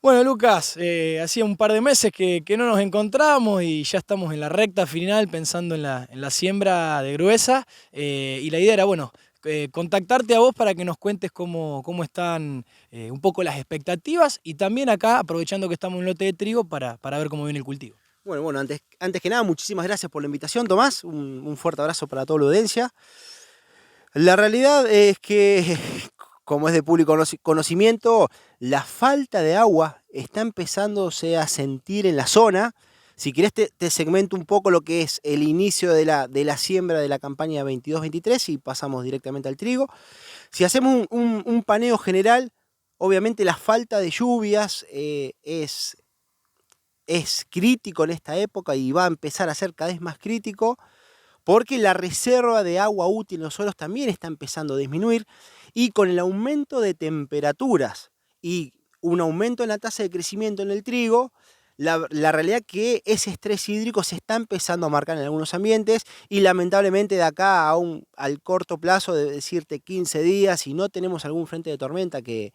Bueno, Lucas, hacía un par de meses que no nos encontramos y ya estamos en la recta final pensando en la siembra de gruesa. Y la idea era, bueno, contactarte a vos para que nos cuentes cómo están un poco las expectativas y también acá, aprovechando que estamos en un lote de trigo, para ver cómo viene el cultivo. Bueno, antes que nada, muchísimas gracias por la invitación, Tomás. Un fuerte abrazo para toda la audiencia. La realidad es que, como es de público conocimiento, la falta de agua está empezándose a sentir en la zona. Si querés te segmento un poco lo que es el inicio de la siembra de la campaña 22-23 y pasamos directamente al trigo. Si hacemos un paneo general, obviamente la falta de lluvias es crítico en esta época y va a empezar a ser cada vez más crítico porque la reserva de agua útil en los suelos también está empezando a disminuir y con el aumento de temperaturas y un aumento en la tasa de crecimiento en el trigo, la realidad es que ese estrés hídrico se está empezando a marcar en algunos ambientes y lamentablemente de acá al corto plazo, de decirte 15 días, si no tenemos algún frente de tormenta que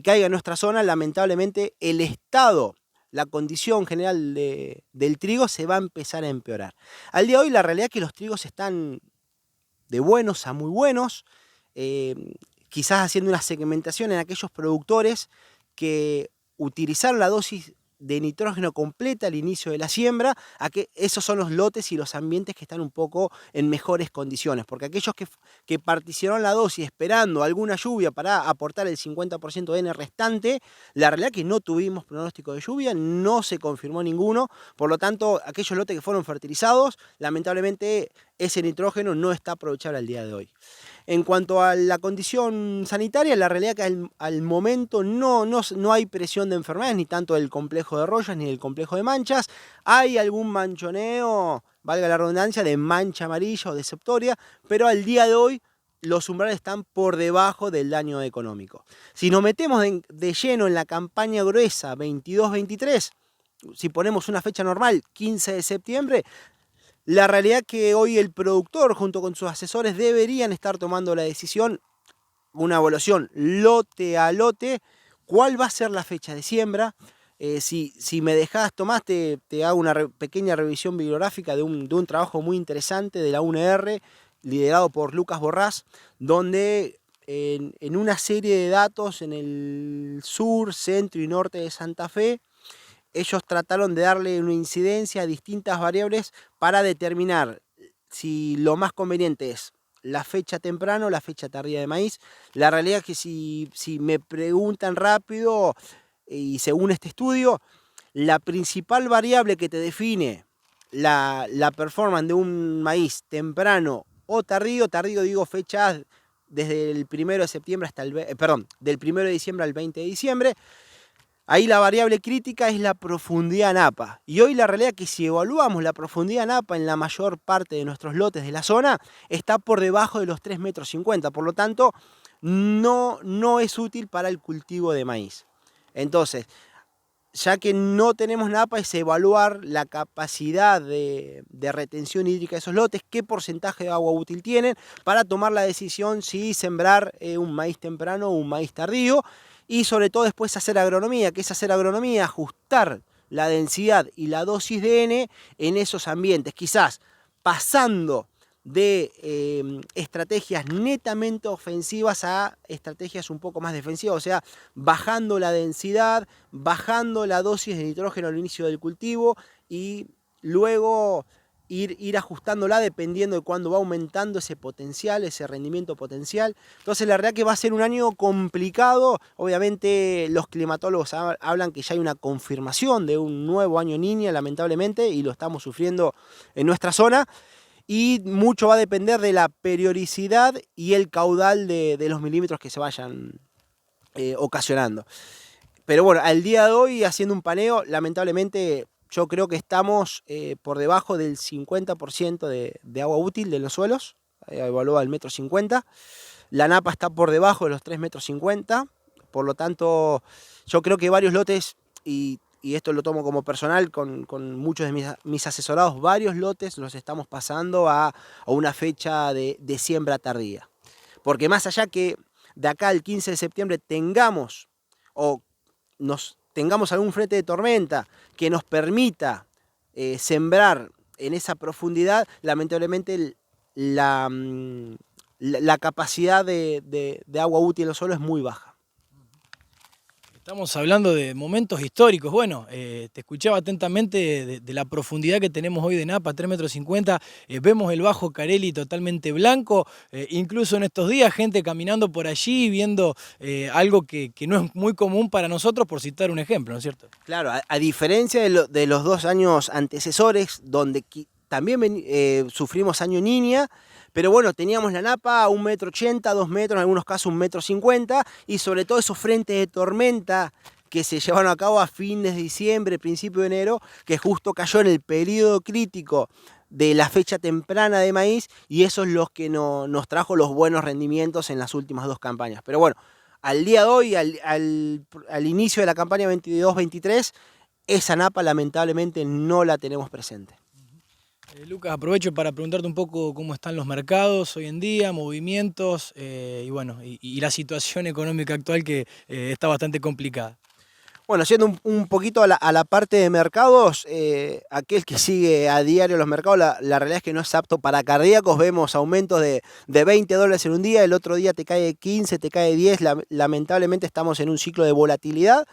caiga en nuestra zona, lamentablemente el estado, la condición general del trigo se va a empezar a empeorar. Al día de hoy la realidad es que los trigos están de buenos a muy buenos, eh, quizás haciendo una segmentación en aquellos productores que utilizaron la dosis de nitrógeno completa al inicio de la siembra, a que esos son los lotes y los ambientes que están un poco en mejores condiciones, porque aquellos que participaron la dosis esperando alguna lluvia para aportar el 50% de N restante, la realidad es que no tuvimos pronóstico de lluvia, no se confirmó ninguno, por lo tanto aquellos lotes que fueron fertilizados, lamentablemente ese nitrógeno no está aprovechable al día de hoy. En cuanto a la condición sanitaria, la realidad es que al momento no hay presión de enfermedades, ni tanto del complejo de rollas ni del complejo de manchas. Hay algún manchoneo, valga la redundancia, de mancha amarilla o de septoria, pero al día de hoy los umbrales están por debajo del daño económico. Si nos metemos de lleno en la campaña gruesa 22-23, si ponemos una fecha normal, 15 de septiembre, la realidad es que hoy el productor junto con sus asesores deberían estar tomando la decisión, una evaluación lote a lote, cuál va a ser la fecha de siembra. Si me dejás, Tomás, te hago una pequeña revisión bibliográfica de un trabajo muy interesante de la UNR, liderado por Lucas Borrás, donde en una serie de datos en el sur, centro y norte de Santa Fe, ellos trataron de darle una incidencia a distintas variables para determinar si lo más conveniente es la fecha temprano o la fecha tardía de maíz. La realidad es que si me preguntan rápido y según este estudio, la principal variable que te define la performance de un maíz temprano o tardío digo fechas desde el 1 de septiembre hasta del 1 de diciembre al 20 de diciembre, ahí la variable crítica es la profundidad napa. Y hoy la realidad es que si evaluamos la profundidad napa en la mayor parte de nuestros lotes de la zona, está por debajo de los 3,50 m. Por lo tanto, no es útil para el cultivo de maíz. Entonces, ya que no tenemos napa, es evaluar la capacidad de retención hídrica de esos lotes, qué porcentaje de agua útil tienen, para tomar la decisión si sembrar un maíz temprano o un maíz tardío, y sobre todo después hacer agronomía, que es hacer agronomía, ajustar la densidad y la dosis de N en esos ambientes, quizás pasando de estrategias netamente ofensivas a estrategias un poco más defensivas, o sea, bajando la densidad, bajando la dosis de nitrógeno al inicio del cultivo y luego ir ajustándola dependiendo de cuándo va aumentando ese potencial, ese rendimiento potencial. Entonces la verdad que va a ser un año complicado. Obviamente los climatólogos hablan que ya hay una confirmación de un nuevo año Niña, lamentablemente, y lo estamos sufriendo en nuestra zona. Y mucho va a depender de la periodicidad y el caudal de los milímetros que se vayan ocasionando. Pero bueno, al día de hoy, haciendo un paneo, lamentablemente yo creo que estamos por debajo del 50% de agua útil de los suelos, evalúa el 1,50 m. La napa está por debajo de los 3,50 m. Por lo tanto, yo creo que varios lotes, y esto lo tomo como personal con muchos de mis asesorados, varios lotes los estamos pasando a una fecha de siembra tardía. Porque más allá que de acá al 15 de septiembre tengamos o nos tengamos algún frente de tormenta que nos permita sembrar en esa profundidad, lamentablemente la capacidad de agua útil en los suelos es muy baja. Estamos hablando de momentos históricos. Bueno, te escuchaba atentamente de la profundidad que tenemos hoy de Napa, 3,50 metros. Vemos el Bajo Carelli totalmente blanco. Incluso en estos días, gente caminando por allí, viendo algo que no es muy común para nosotros, por citar un ejemplo, ¿no es cierto? Claro, a diferencia de los 2 años antecesores, donde también sufrimos año Niña, pero bueno, teníamos la Napa a 1,80 metros, 2 metros, en algunos casos 1,50 metros, y sobre todo esos frentes de tormenta que se llevaron a cabo a fines de diciembre, principio de enero, que justo cayó en el periodo crítico de la fecha temprana de maíz, y eso es lo que nos trajo los buenos rendimientos en las últimas 2 campañas. Pero bueno, al día de hoy, al inicio de la campaña 22-23, esa Napa lamentablemente no la tenemos presente. Lucas, aprovecho para preguntarte un poco cómo están los mercados hoy en día, movimientos y bueno, y la situación económica actual que está bastante complicada. Bueno, siendo un poquito a la parte de mercados, aquel que sigue a diario los mercados, la realidad es que no es apto para cardíacos. Vemos aumentos de $20 en un día, el otro día te cae 15, te cae 10. Lamentablemente estamos en un ciclo de volatilidad,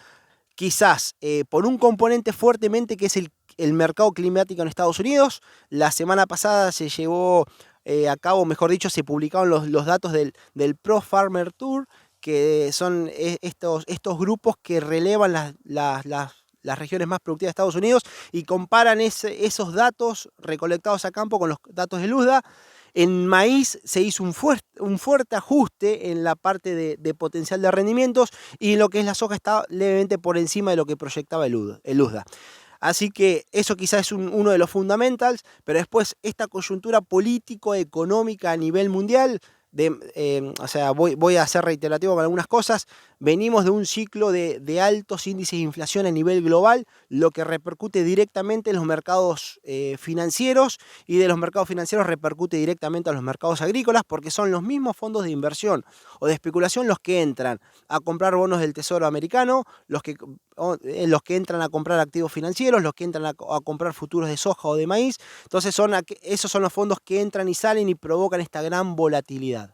quizás por un componente fuertemente que es el mercado climático en Estados Unidos. La semana pasada se llevó a cabo, mejor dicho, se publicaron los datos del Pro Farmer Tour, que son estos grupos que relevan las regiones más productivas de Estados Unidos y comparan esos datos recolectados a campo con los datos de Luzda. En maíz se hizo un fuerte ajuste en la parte de potencial de rendimientos, y en lo que es la soja está levemente por encima de lo que proyectaba el Luzda. Así que eso quizás es uno de los fundamentals, pero después esta coyuntura político-económica a nivel mundial, o sea, voy a ser reiterativo con algunas cosas. Venimos de un ciclo de altos índices de inflación a nivel global, lo que repercute directamente en los mercados financieros, y de los mercados financieros repercute directamente a los mercados agrícolas, porque son los mismos fondos de inversión o de especulación los que entran a comprar bonos del Tesoro americano, los que entran a comprar activos financieros, los que entran a comprar futuros de soja o de maíz. Entonces esos son los fondos que entran y salen y provocan esta gran volatilidad.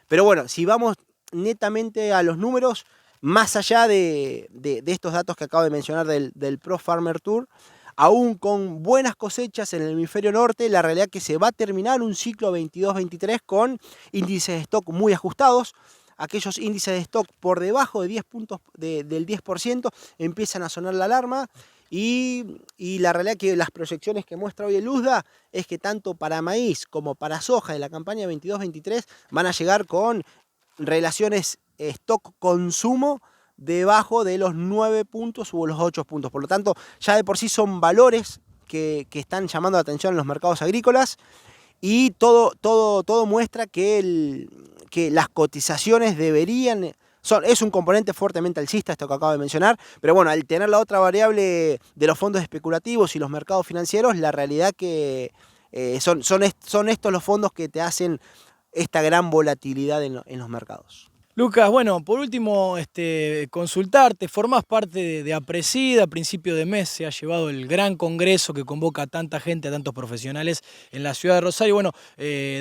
Pero bueno, si vamos netamente a los números, más allá de estos datos que acabo de mencionar del Pro Farmer Tour, aún con buenas cosechas en el hemisferio norte, la realidad es que se va a terminar un ciclo 22-23 con índices de stock muy ajustados. Aquellos índices de stock por debajo de 10 puntos del 10% empiezan a sonar la alarma, y la realidad es que las proyecciones que muestra hoy el Luzda es que tanto para maíz como para soja de la campaña 22-23 van a llegar con relaciones stock-consumo debajo de los 9 puntos o los 8 puntos. Por lo tanto, ya de por sí son valores que están llamando la atención en los mercados agrícolas, y todo muestra que las cotizaciones es un componente fuertemente alcista, esto que acabo de mencionar, pero bueno, al tener la otra variable de los fondos especulativos y los mercados financieros, la realidad que son estos los fondos que te hacen esta gran volatilidad en los mercados. Lucas, bueno, por último, consultarte, formás parte de APRESID. A principio de mes se ha llevado el gran congreso que convoca a tanta gente, a tantos profesionales en la ciudad de Rosario. Bueno,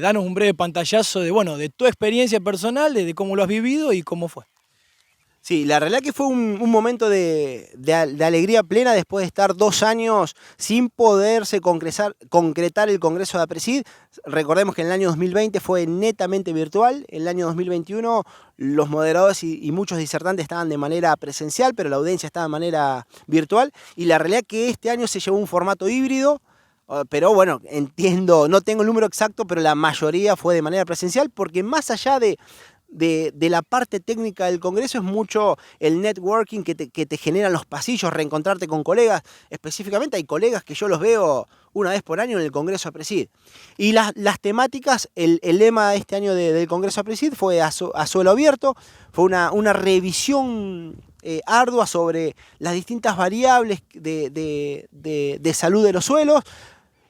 danos un breve pantallazo de tu experiencia personal, de cómo lo has vivido y cómo fue. Sí, la realidad que fue un momento de alegría plena después de estar 2 años sin poderse concretar el Congreso de APRESID. Recordemos que en el año 2020 fue netamente virtual. En el año 2021 los moderadores y muchos disertantes estaban de manera presencial, pero la audiencia estaba de manera virtual. Y la realidad que este año se llevó un formato híbrido. Pero bueno, entiendo, no tengo el número exacto, pero la mayoría fue de manera presencial, porque más allá de la parte técnica del Congreso es mucho el networking que te generan los pasillos, reencontrarte con colegas. Específicamente hay colegas que yo los veo una vez por año en el Congreso APRESID. Y las temáticas, el lema de este año del Congreso APRESID fue a suelo abierto. Fue una revisión ardua sobre las distintas variables de salud de los suelos.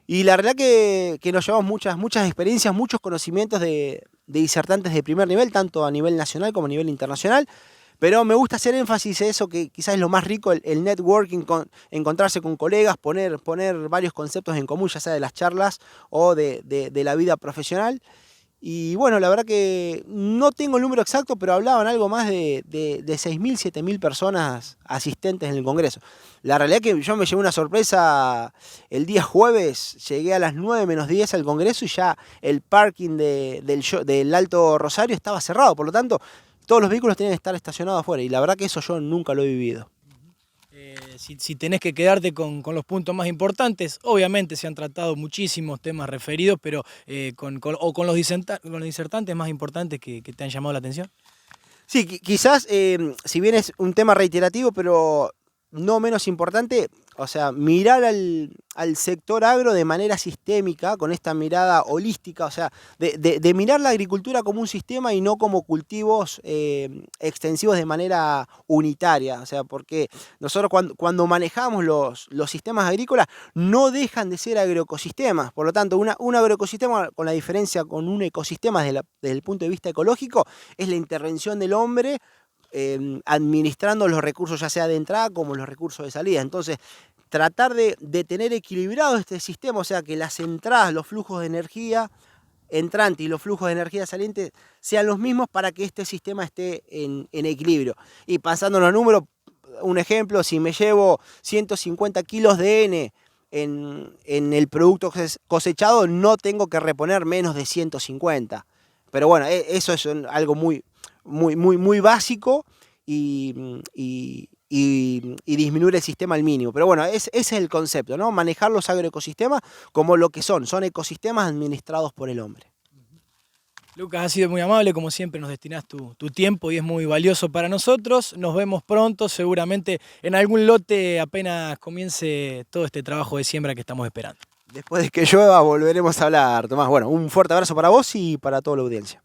Y la verdad que nos llevamos muchas experiencias, muchos conocimientos de disertantes de primer nivel, tanto a nivel nacional como a nivel internacional. Pero me gusta hacer énfasis en eso, que quizás es lo más rico, el networking, encontrarse con colegas, poner varios conceptos en común, ya sea de las charlas o de la vida profesional. Y bueno, la verdad que no tengo el número exacto, pero hablaban algo más de 6.000, 7.000 personas asistentes en el Congreso. La realidad es que yo me llevé una sorpresa el día jueves, llegué a las 9 menos 10 al Congreso y ya el parking del Alto Rosario estaba cerrado, por lo tanto todos los vehículos tenían que estar estacionados afuera y la verdad que eso yo nunca lo he vivido. Si tenés que quedarte con los puntos más importantes, obviamente se han tratado muchísimos temas referidos, pero con los disertantes más importantes que te han llamado la atención. Sí, quizás, si bien es un tema reiterativo, pero no menos importante, o sea, mirar al sector agro de manera sistémica, con esta mirada holística, o sea, de mirar la agricultura como un sistema y no como cultivos extensivos de manera unitaria, o sea, porque nosotros cuando manejamos los sistemas agrícolas no dejan de ser agroecosistemas, por lo tanto, un agroecosistema, con la diferencia con un ecosistema desde el punto de vista ecológico, es la intervención del hombre administrando los recursos ya sea de entrada como los recursos de salida. Entonces, tratar de tener equilibrado este sistema, o sea, que las entradas, los flujos de energía entrante y los flujos de energía saliente sean los mismos para que este sistema esté en equilibrio. Y pasándolo a números, un ejemplo, si me llevo 150 kilos de N en el producto cosechado, no tengo que reponer menos de 150. Pero bueno, eso es algo muy básico y disminuir el sistema al mínimo. Pero bueno, ese es el concepto, ¿no? Manejar los agroecosistemas como lo que son ecosistemas administrados por el hombre. Lucas, has sido muy amable, como siempre nos destinás tu tiempo y es muy valioso para nosotros. Nos vemos pronto, seguramente en algún lote apenas comience todo este trabajo de siembra que estamos esperando. Después de que llueva volveremos a hablar, Tomás. Bueno, un fuerte abrazo para vos y para toda la audiencia.